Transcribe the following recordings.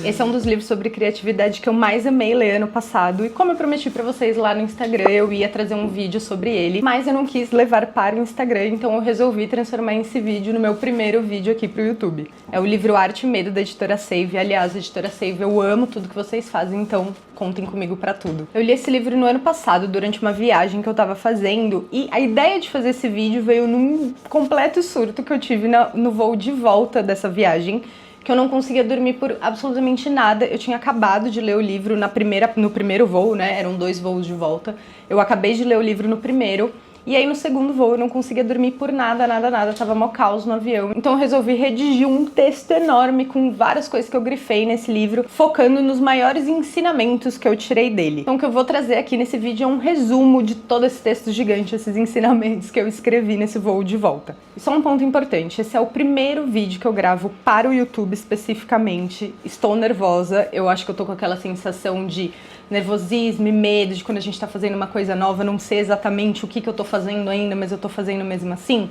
Esse é um dos livros sobre criatividade que eu mais amei ler ano passado, e como eu prometi pra vocês lá no Instagram, eu ia trazer um vídeo sobre ele, mas eu não quis levar para o Instagram, então eu resolvi transformar esse vídeo no meu primeiro vídeo aqui pro YouTube. É o livro Arte e Medo, da editora Save. Aliás, editora Save, eu amo tudo que vocês fazem, então contem comigo pra tudo. Eu li esse livro no ano passado, durante uma viagem que eu tava fazendo, e a ideia de fazer esse vídeo veio num completo surto que eu tive no voo de volta dessa viagem, que eu não conseguia dormir por absolutamente nada. Eu tinha acabado de ler o livro no primeiro voo, né? Eram 2 voos de volta. Eu acabei de ler o livro no primeiro, e aí no segundo voo eu não conseguia dormir por nada, tava mó caos no avião. Então eu resolvi redigir um texto enorme com várias coisas que eu grifei nesse livro, focando nos maiores ensinamentos que eu tirei dele. Então o que eu vou trazer aqui nesse vídeo é um resumo de todo esse texto gigante, esses ensinamentos que eu escrevi nesse voo de volta. E só um ponto importante, esse é o primeiro vídeo que eu gravo para o YouTube especificamente. Estou nervosa, eu acho que eu tô com aquela sensação de nervosismo e medo de quando a gente tá fazendo uma coisa nova, não sei exatamente o que eu tô fazendo ainda, mas eu tô fazendo mesmo assim.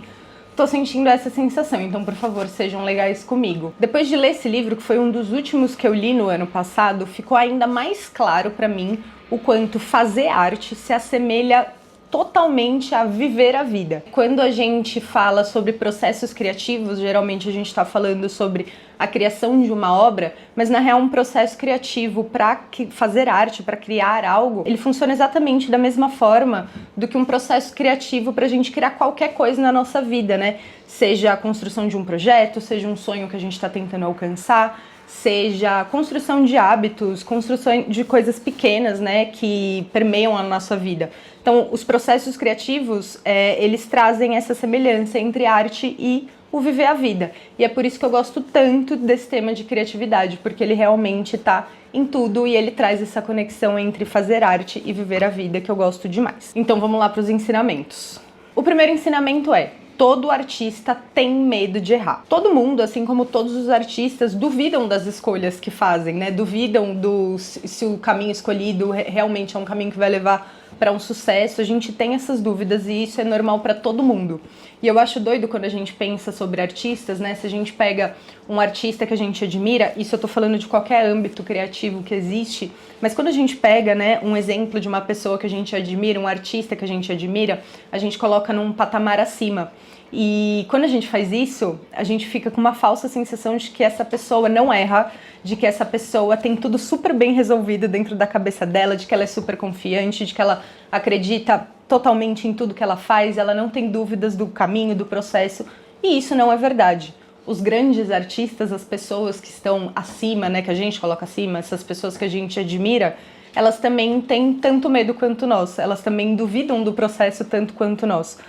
Tô sentindo essa sensação, então por favor, sejam legais comigo. Depois de ler esse livro, que foi um dos últimos que eu li no ano passado, ficou ainda mais claro pra mim o quanto fazer arte se assemelha totalmente a viver a vida. Quando a gente fala sobre processos criativos, geralmente a gente está falando sobre a criação de uma obra, mas na real um processo criativo para fazer arte, para criar algo, ele funciona exatamente da mesma forma do que um processo criativo para a gente criar qualquer coisa na nossa vida, né? Seja a construção de um projeto, seja um sonho que a gente está tentando alcançar, seja a construção de hábitos, construção de coisas pequenas, né, que permeiam a nossa vida. Então, os processos criativos, eles trazem essa semelhança entre arte e o viver a vida. E é por isso que eu gosto tanto desse tema de criatividade, porque ele realmente tá em tudo e ele traz essa conexão entre fazer arte e viver a vida, que eu gosto demais. Então, vamos lá para os ensinamentos. O primeiro ensinamento é: todo artista tem medo de errar. Todo mundo, assim como todos os artistas, duvidam das escolhas que fazem, né? Duvidam se o caminho escolhido realmente é um caminho que vai levar para um sucesso. A gente tem essas dúvidas e isso é normal para todo mundo. E eu acho doido quando a gente pensa sobre artistas, né? Se a gente pega um artista que a gente admira, isso eu tô falando de qualquer âmbito criativo que existe, mas quando a gente pega, né, um exemplo de uma pessoa que a gente admira, um artista que a gente admira, a gente coloca num patamar acima. E quando a gente faz isso, a gente fica com uma falsa sensação de que essa pessoa não erra, de que essa pessoa tem tudo super bem resolvido dentro da cabeça dela, de que ela é super confiante, de que ela acredita totalmente em tudo que ela faz, ela não tem dúvidas do caminho, do processo, e isso não é verdade. Os grandes artistas, as pessoas que estão acima, né, que a gente coloca acima, essas pessoas que a gente admira, elas também têm tanto medo quanto nós, elas também duvidam do processo tanto quanto nós.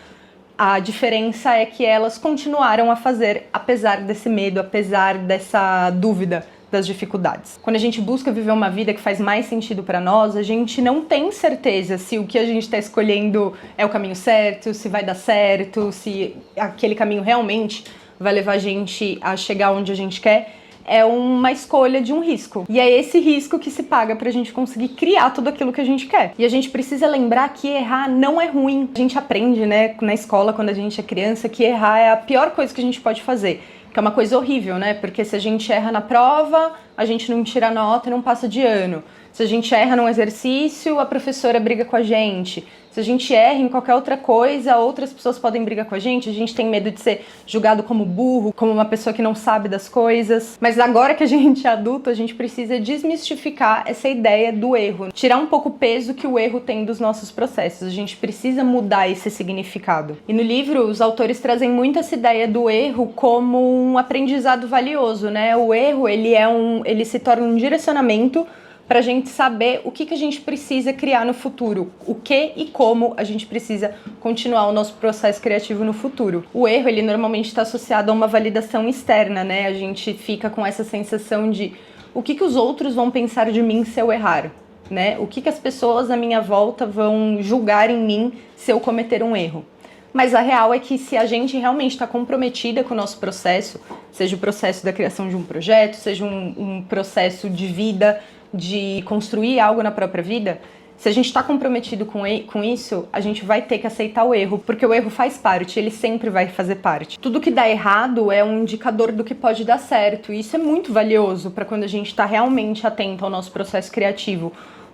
A diferença é que elas continuaram a fazer, apesar desse medo, apesar dessa dúvida, das dificuldades. Quando a gente busca viver uma vida que faz mais sentido para nós, a gente não tem certeza se o que a gente está escolhendo é o caminho certo, se vai dar certo, se aquele caminho realmente vai levar a gente a chegar onde a gente quer. É uma escolha de um risco. E é esse risco que se paga pra gente conseguir criar tudo aquilo que a gente quer. E a gente precisa lembrar que errar não é ruim. A gente aprende, né, na escola, quando a gente é criança, que errar é a pior coisa que a gente pode fazer. Que é uma coisa horrível, né? Porque se a gente erra na prova, a gente não tira nota e não passa de ano. Se a gente erra num exercício, a professora briga com a gente. Se a gente erra em qualquer outra coisa, outras pessoas podem brigar com a gente tem medo de ser julgado como burro, como uma pessoa que não sabe das coisas. Mas agora que a gente é adulto, a gente precisa desmistificar essa ideia do erro. Tirar um pouco o peso que o erro tem dos nossos processos. A gente precisa mudar esse significado. E no livro, os autores trazem muito essa ideia do erro como um aprendizado valioso, né? O erro, ele se torna um direcionamento para a gente saber o que a gente precisa criar no futuro, o que e como a gente precisa continuar o nosso processo criativo no futuro. O erro, ele normalmente está associado a uma validação externa, né? A gente fica com essa sensação de o que os outros vão pensar de mim se eu errar, né? O que as pessoas à minha volta vão julgar em mim se eu cometer um erro. Mas a real é que se a gente realmente está comprometida com o nosso processo, seja o processo da criação de um projeto, seja um processo de vida, de construir algo na própria vida, Se a gente está comprometido com isso, a gente vai ter que aceitar o erro, porque o erro faz parte, ele sempre vai fazer parte. Tudo que dá errado é um indicador do que pode dar certo, e isso é muito valioso para quando a gente está realmente atento ao nosso processo criativo,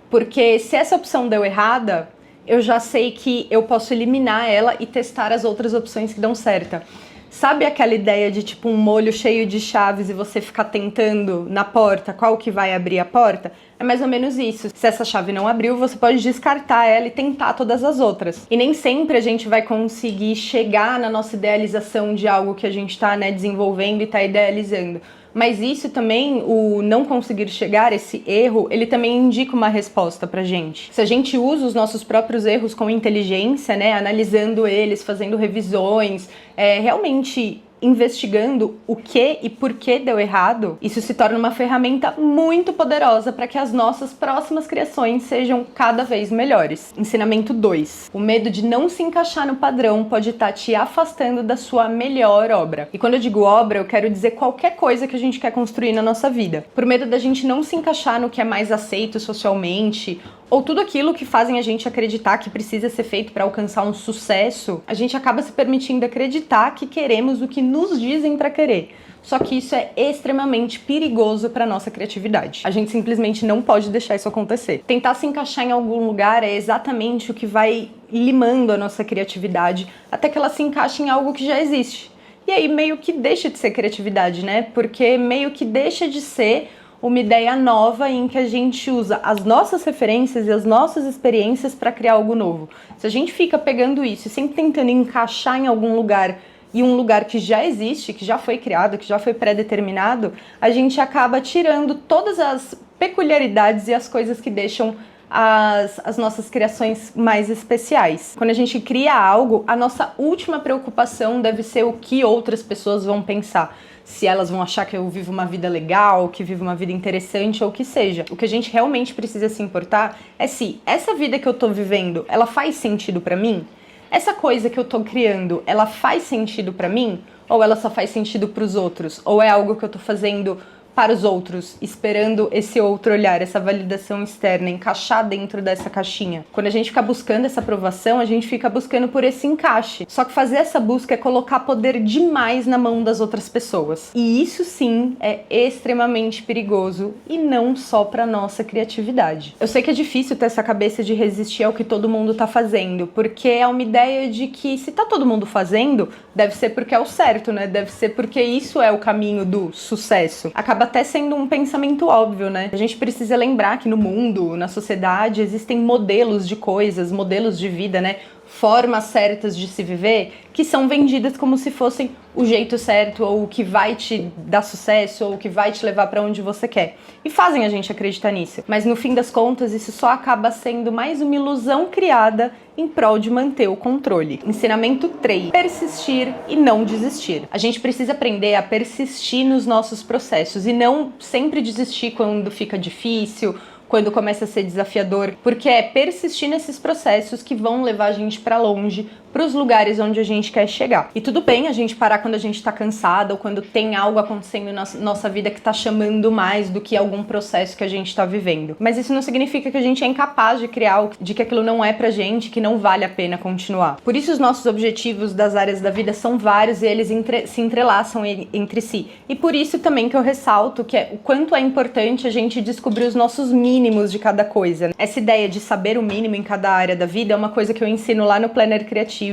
porque se essa opção deu errada, eu já sei que eu posso eliminar ela e testar as outras opções que dão certo. Sabe aquela ideia de tipo um molho cheio de chaves e você ficar tentando na porta qual que vai abrir a porta? É mais ou menos isso. Se essa chave não abriu, você pode descartar ela e tentar todas as outras. E nem sempre a gente vai conseguir chegar na nossa idealização de algo que a gente está, né, desenvolvendo e está idealizando. Mas isso também, o não conseguir chegar, esse erro, ele também indica uma resposta pra gente. Se a gente usa os nossos próprios erros com inteligência, né, analisando eles, fazendo revisões, realmente investigando o que e por que deu errado, isso se torna uma ferramenta muito poderosa para que as nossas próximas criações sejam cada vez melhores. Ensinamento 2. O medo de não se encaixar no padrão pode estar te afastando da sua melhor obra. E quando eu digo obra, eu quero dizer qualquer coisa que a gente quer construir na nossa vida. Por medo da gente não se encaixar no que é mais aceito socialmente, ou tudo aquilo que fazem a gente acreditar que precisa ser feito para alcançar um sucesso, a gente acaba se permitindo acreditar que queremos o que nos dizem para querer. Só que isso é extremamente perigoso para nossa criatividade. A gente simplesmente não pode deixar isso acontecer. Tentar se encaixar em algum lugar é exatamente o que vai limando a nossa criatividade até que ela se encaixe em algo que já existe. E aí meio que deixa de ser criatividade, né? Porque meio que deixa de ser uma ideia nova em que a gente usa as nossas referências e as nossas experiências para criar algo novo. Se a gente fica pegando isso e sempre tentando encaixar em algum lugar, e um lugar que já existe, que já foi criado, que já foi pré-determinado, a gente acaba tirando todas as peculiaridades e as coisas que deixam as nossas criações mais especiais. Quando a gente cria algo, a nossa última preocupação deve ser o que outras pessoas vão pensar. Se elas vão achar que eu vivo uma vida legal, que vivo uma vida interessante ou o que seja. O que a gente realmente precisa se importar é se essa vida que eu tô vivendo, ela faz sentido pra mim? Essa coisa que eu tô criando, ela faz sentido pra mim? Ou ela só faz sentido pros outros? Ou é algo que eu tô fazendo para os outros, esperando esse outro olhar, essa validação externa, encaixar dentro dessa caixinha? Quando a gente fica buscando essa aprovação, a gente fica buscando por esse encaixe. Só que fazer essa busca é colocar poder demais na mão das outras pessoas. E isso sim é extremamente perigoso e não só para nossa criatividade. Eu sei que é difícil ter essa cabeça de resistir ao que todo mundo tá fazendo, porque é uma ideia de que se tá todo mundo fazendo, deve ser porque é o certo, né? Deve ser porque isso é o caminho do sucesso. Acaba até sendo um pensamento óbvio, né? A gente precisa lembrar que no mundo, na sociedade, existem modelos de coisas, modelos de vida, né? Formas certas de se viver que são vendidas como se fossem o jeito certo, ou o que vai te dar sucesso, ou o que vai te levar para onde você quer. E fazem a gente acreditar nisso. Mas no fim das contas, isso só acaba sendo mais uma ilusão criada em prol de manter o controle. Ensinamento 3. Persistir e não desistir. A gente precisa aprender a persistir nos nossos processos e não sempre desistir quando fica difícil, quando começa a ser desafiador, porque é persistir nesses processos que vão levar a gente para longe, para os lugares onde a gente quer chegar. E tudo bem a gente parar quando a gente está cansada ou quando tem algo acontecendo na nossa vida que está chamando mais do que algum processo que a gente está vivendo. Mas isso não significa que a gente é incapaz de criar algo, de que aquilo não é pra gente, que não vale a pena continuar. Por isso os nossos objetivos das áreas da vida são vários e eles se entrelaçam entre si. E por isso também que eu ressalto que o quanto é importante a gente descobrir os nossos mínimos de cada coisa. Essa ideia de saber o mínimo em cada área da vida é uma coisa que eu ensino lá no Planner Criativo,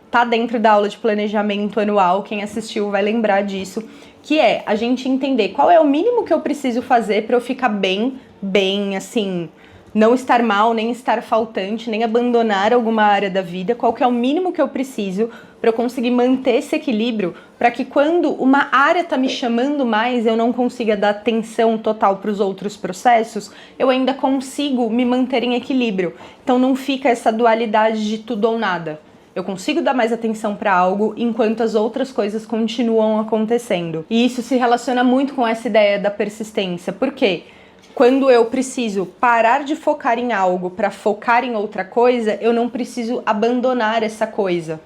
tá dentro da aula de planejamento anual, quem assistiu vai lembrar disso, que é a gente entender qual é o mínimo que eu preciso fazer para eu ficar bem, assim, não estar mal, nem estar faltante, nem abandonar alguma área da vida, qual que é o mínimo que eu preciso para eu conseguir manter esse equilíbrio, para que quando uma área tá me chamando mais, eu não consiga dar atenção total para os outros processos, eu ainda consigo me manter em equilíbrio. Então não fica essa dualidade de tudo ou nada. Eu consigo dar mais atenção para algo enquanto as outras coisas continuam acontecendo. E isso se relaciona muito com essa ideia da persistência. Por quê? Quando eu preciso parar de focar em algo para focar em outra coisa, eu não preciso abandonar essa coisa.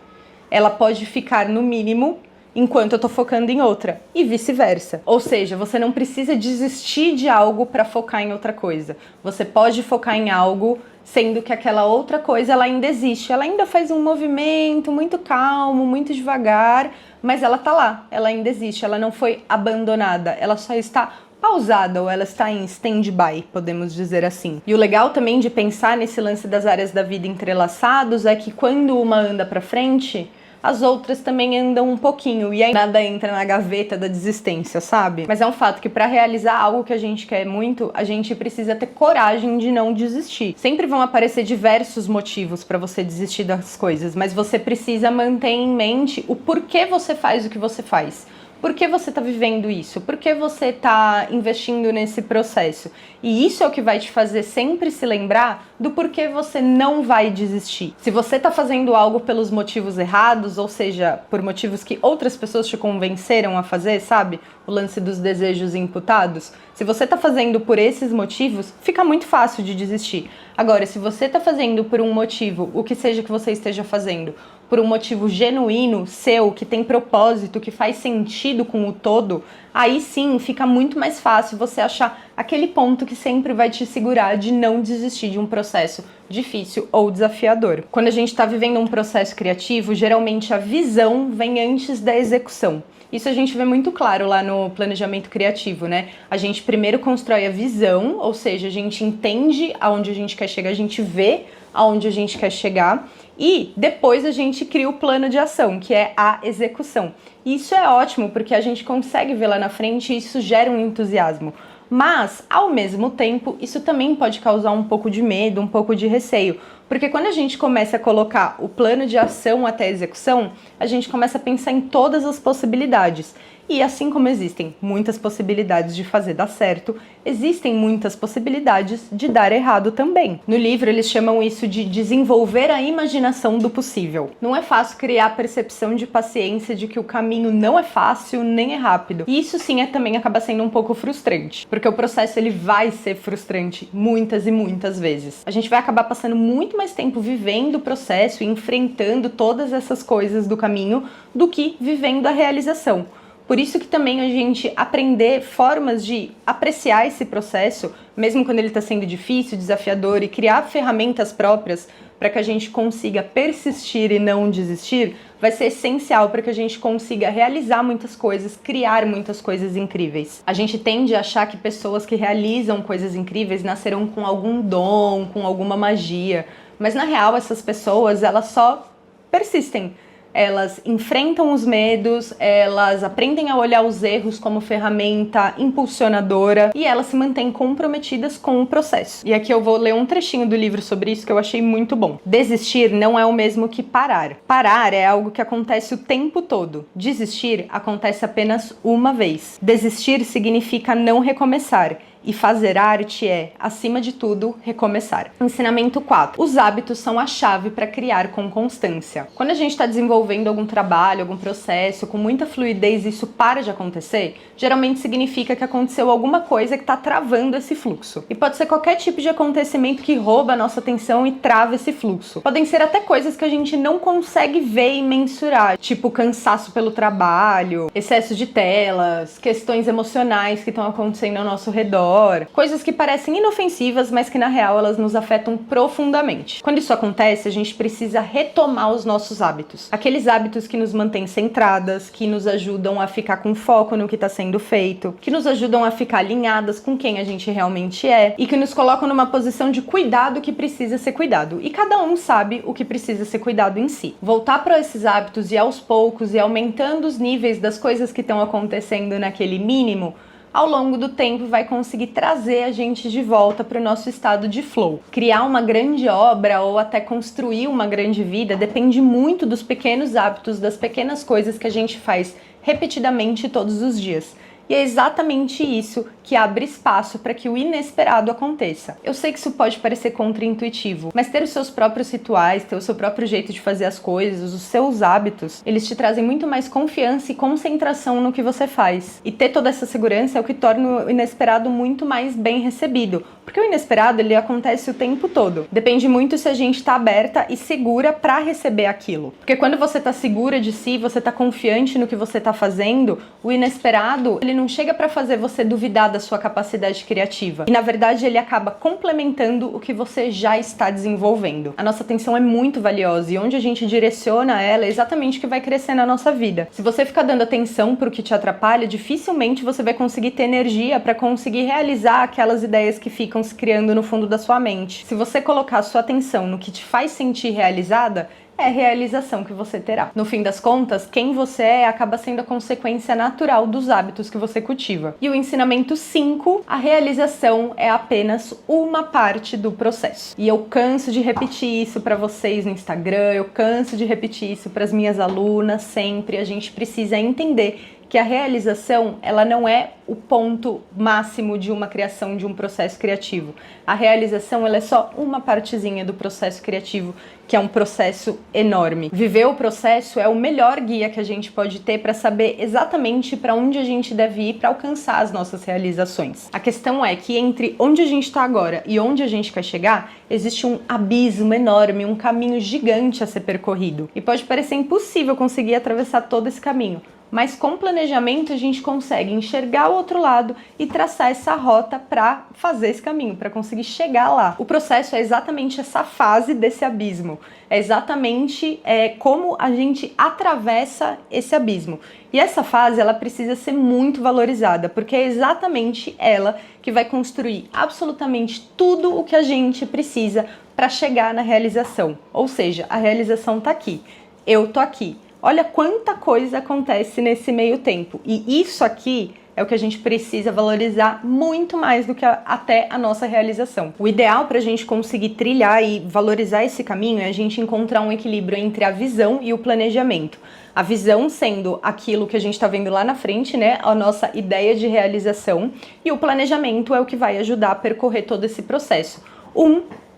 Ela pode ficar no mínimo enquanto eu tô focando em outra, e vice-versa. Ou seja, você não precisa desistir de algo para focar em outra coisa. Você pode focar em algo sendo que aquela outra coisa ela ainda existe, ela ainda faz um movimento muito calmo, muito devagar, mas ela tá lá, ela ainda existe, ela não foi abandonada, ela só está pausada ou ela está em stand-by, podemos dizer assim. E o legal também de pensar nesse lance das áreas da vida entrelaçados é que quando uma anda para frente, as outras também andam um pouquinho e aí nada entra na gaveta da desistência, sabe? Mas é um fato que para realizar algo que a gente quer muito, a gente precisa ter coragem de não desistir. Sempre vão aparecer diversos motivos para você desistir das coisas, mas você precisa manter em mente o porquê você faz o que você faz. Por que você está vivendo isso? Por que você está investindo nesse processo? E isso é o que vai te fazer sempre se lembrar do porquê você não vai desistir. Se você está fazendo algo pelos motivos errados, ou seja, por motivos que outras pessoas te convenceram a fazer, sabe? O lance dos desejos imputados. Se você está fazendo por esses motivos, fica muito fácil de desistir. Agora, se você está fazendo por um motivo, o que seja que você esteja fazendo, por um motivo genuíno, seu, que tem propósito, que faz sentido com o todo, aí sim fica muito mais fácil você achar aquele ponto que sempre vai te segurar de não desistir de um processo difícil ou desafiador. Quando a gente está vivendo um processo criativo, geralmente a visão vem antes da execução. Isso a gente vê muito claro lá no planejamento criativo, né? A gente primeiro constrói a visão, ou seja, a gente entende aonde a gente quer chegar, a gente vê aonde a gente quer chegar e depois a gente cria o plano de ação, que é a execução. E isso é ótimo porque a gente consegue ver lá na frente e isso gera um entusiasmo. Mas, ao mesmo tempo, isso também pode causar um pouco de medo, um pouco de receio. Porque quando a gente começa a colocar o plano de ação até a execução, a gente começa a pensar em todas as possibilidades. E assim como existem muitas possibilidades de fazer dar certo, existem muitas possibilidades de dar errado também. No livro eles chamam isso de desenvolver a imaginação do possível. Não é fácil criar a percepção de paciência de que o caminho não é fácil nem é rápido. E isso sim também acaba sendo um pouco frustrante, porque o processo ele vai ser frustrante muitas e muitas vezes. A gente vai acabar passando muito mais tempo vivendo o processo e enfrentando todas essas coisas do caminho do que vivendo a realização. Por isso que também a gente aprender formas de apreciar esse processo, mesmo quando ele está sendo difícil, desafiador, e criar ferramentas próprias para que a gente consiga persistir e não desistir, vai ser essencial para que a gente consiga realizar muitas coisas, criar muitas coisas incríveis. A gente tende a achar que pessoas que realizam coisas incríveis nascerão com algum dom, com alguma magia, mas na real essas pessoas, elas só persistem. Elas enfrentam os medos, elas aprendem a olhar os erros como ferramenta impulsionadora e elas se mantêm comprometidas com o processo. E aqui eu vou ler um trechinho do livro sobre isso que eu achei muito bom. Desistir não é o mesmo que parar. Parar é algo que acontece o tempo todo. Desistir acontece apenas uma vez. Desistir significa não recomeçar. E fazer arte é, acima de tudo, recomeçar. Ensinamento 4. Os hábitos são a chave para criar com constância. Quando a gente está desenvolvendo algum trabalho, algum processo, com muita fluidez e isso para de acontecer, geralmente significa que aconteceu alguma coisa que está travando esse fluxo. E pode ser qualquer tipo de acontecimento que rouba a nossa atenção e trava esse fluxo. Podem ser até coisas que a gente não consegue ver e mensurar, tipo cansaço pelo trabalho, excesso de telas, questões emocionais que estão acontecendo ao nosso redor, coisas que parecem inofensivas, mas que na real elas nos afetam profundamente. Quando isso acontece, a gente precisa retomar os nossos hábitos. Aqueles hábitos que nos mantêm centradas, que nos ajudam a ficar com foco no que está sendo feito, que nos ajudam a ficar alinhadas com quem a gente realmente é e que nos colocam numa posição de cuidado que precisa ser cuidado. E cada um sabe o que precisa ser cuidado em si. Voltar para esses hábitos e aos poucos e aumentando os níveis das coisas que estão acontecendo naquele mínimo, ao longo do tempo vai conseguir trazer a gente de volta para o nosso estado de flow. Criar uma grande obra ou até construir uma grande vida depende muito dos pequenos hábitos, das pequenas coisas que a gente faz repetidamente todos os dias. E é exatamente isso que abre espaço para que o inesperado aconteça. Eu sei que isso pode parecer contraintuitivo, mas ter os seus próprios rituais, ter o seu próprio jeito de fazer as coisas, os seus hábitos, eles te trazem muito mais confiança e concentração no que você faz. E ter toda essa segurança é o que torna o inesperado muito mais bem recebido, Porque o inesperado, ele acontece o tempo todo. Depende muito se a gente tá aberta e segura pra receber aquilo. Porque quando você tá segura de si, você tá confiante no que você tá fazendo, o inesperado, ele não chega pra fazer você duvidar da sua capacidade criativa. E na verdade, ele acaba complementando o que você já está desenvolvendo. A nossa atenção é muito valiosa e onde a gente direciona ela é exatamente o que vai crescer na nossa vida. Se você ficar dando atenção pro que te atrapalha, dificilmente você vai conseguir ter energia pra conseguir realizar aquelas ideias que ficam se criando no fundo da sua mente. Se você colocar a sua atenção no que te faz sentir realizada, é a realização que você terá. No fim das contas, quem você é acaba sendo a consequência natural dos hábitos que você cultiva. E o ensinamento 5, a realização é apenas uma parte do processo. E eu canso de repetir isso para vocês no Instagram, eu canso de repetir isso para as minhas alunas sempre. A gente precisa entender que a realização, ela não é o ponto máximo de uma criação, de um processo criativo. A realização, ela é só uma partezinha do processo criativo, que é um processo enorme. Viver o processo é o melhor guia que a gente pode ter para saber exatamente para onde a gente deve ir para alcançar as nossas realizações. A questão é que entre onde a gente está agora e onde a gente quer chegar, existe um abismo enorme, um caminho gigante a ser percorrido. E pode parecer impossível conseguir atravessar todo esse caminho. Mas com planejamento a gente consegue enxergar o outro lado e traçar essa rota para fazer esse caminho, para conseguir chegar lá. O processo é exatamente essa fase desse abismo, é exatamente como a gente atravessa esse abismo. E essa fase, ela precisa ser muito valorizada, porque é exatamente ela que vai construir absolutamente tudo o que a gente precisa para chegar na realização. Ou seja, a realização tá aqui, eu tô aqui. Olha quanta coisa acontece nesse meio tempo. E isso aqui é o que a gente precisa valorizar muito mais do que até a nossa realização. O ideal para a gente conseguir trilhar e valorizar esse caminho é a gente encontrar um equilíbrio entre a visão e o planejamento. A visão sendo aquilo que a gente está vendo lá na frente, né? A nossa ideia de realização. E o planejamento é o que vai ajudar a percorrer todo esse processo.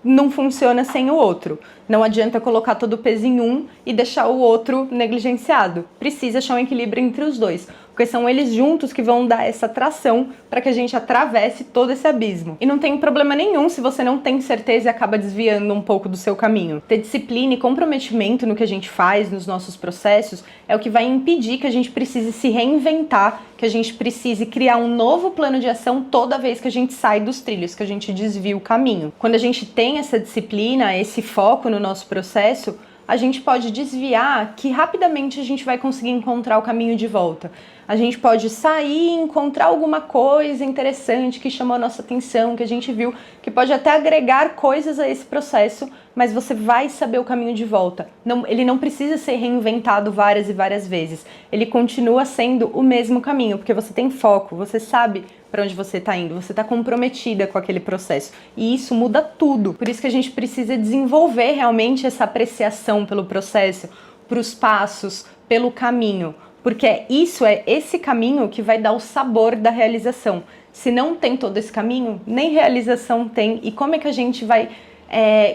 Não funciona sem o outro. Não adianta colocar todo o peso em um e deixar o outro negligenciado. Precisa achar um equilíbrio entre os dois, porque são eles juntos que vão dar essa tração para que a gente atravesse todo esse abismo. E não tem problema nenhum se você não tem certeza e acaba desviando um pouco do seu caminho. Ter disciplina e comprometimento no que a gente faz, nos nossos processos, é o que vai impedir que a gente precise se reinventar, que a gente precise criar um novo plano de ação toda vez que a gente sai dos trilhos, que a gente desvia o caminho. Quando a gente tem essa disciplina, esse foco no nosso processo, a gente pode desviar que rapidamente a gente vai conseguir encontrar o caminho de volta. A gente pode sair e encontrar alguma coisa interessante que chamou a nossa atenção, que a gente viu, que pode até agregar coisas a esse processo, mas você vai saber o caminho de volta. Ele não precisa ser reinventado várias e várias vezes. Ele continua sendo o mesmo caminho, porque você tem foco, você sabe para onde você está indo, você está comprometida com aquele processo. E isso muda tudo. Por isso que a gente precisa desenvolver realmente essa apreciação pelo processo, para os passos, pelo caminho. Porque isso é esse caminho que vai dar o sabor da realização. Se não tem todo esse caminho, nem realização tem. E como é que a gente vai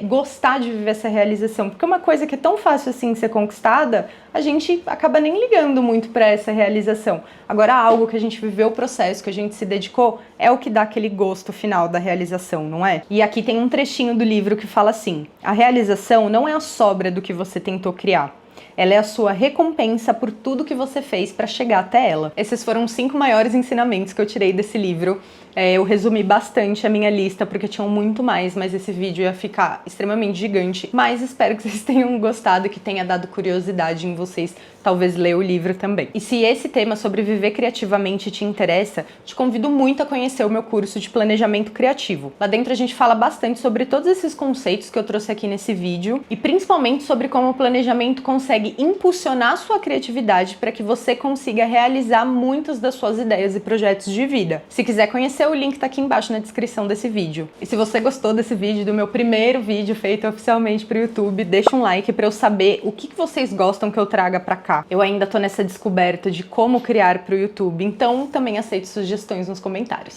gostar de viver essa realização? Porque uma coisa que é tão fácil assim ser conquistada, a gente acaba nem ligando muito para essa realização. Agora, algo que a gente viveu o processo, que a gente se dedicou, é o que dá aquele gosto final da realização, não é? E aqui tem um trechinho do livro que fala assim: a realização não é a sobra do que você tentou criar. Ela é a sua recompensa por tudo que você fez para chegar até ela. Esses foram os 5 maiores ensinamentos que eu tirei desse livro. Eu resumi bastante a minha lista porque tinham muito mais, mas esse vídeo ia ficar extremamente gigante. Mas espero que vocês tenham gostado e que tenha dado curiosidade em vocês, talvez ler o livro também. E se esse tema sobre viver criativamente te interessa, te convido muito a conhecer o meu curso de planejamento criativo. Lá dentro a gente fala bastante sobre todos esses conceitos que eu trouxe aqui nesse vídeo e principalmente sobre como o planejamento consegue impulsionar a sua criatividade para que você consiga realizar muitas das suas ideias e projetos de vida. Se quiser conhecer, o link tá aqui embaixo na descrição desse vídeo. E se você gostou desse vídeo, do meu primeiro vídeo feito oficialmente pro YouTube, deixa um like pra eu saber o que vocês gostam que eu traga pra cá. Eu ainda tô nessa descoberta de como criar pro YouTube, então também aceito sugestões nos comentários.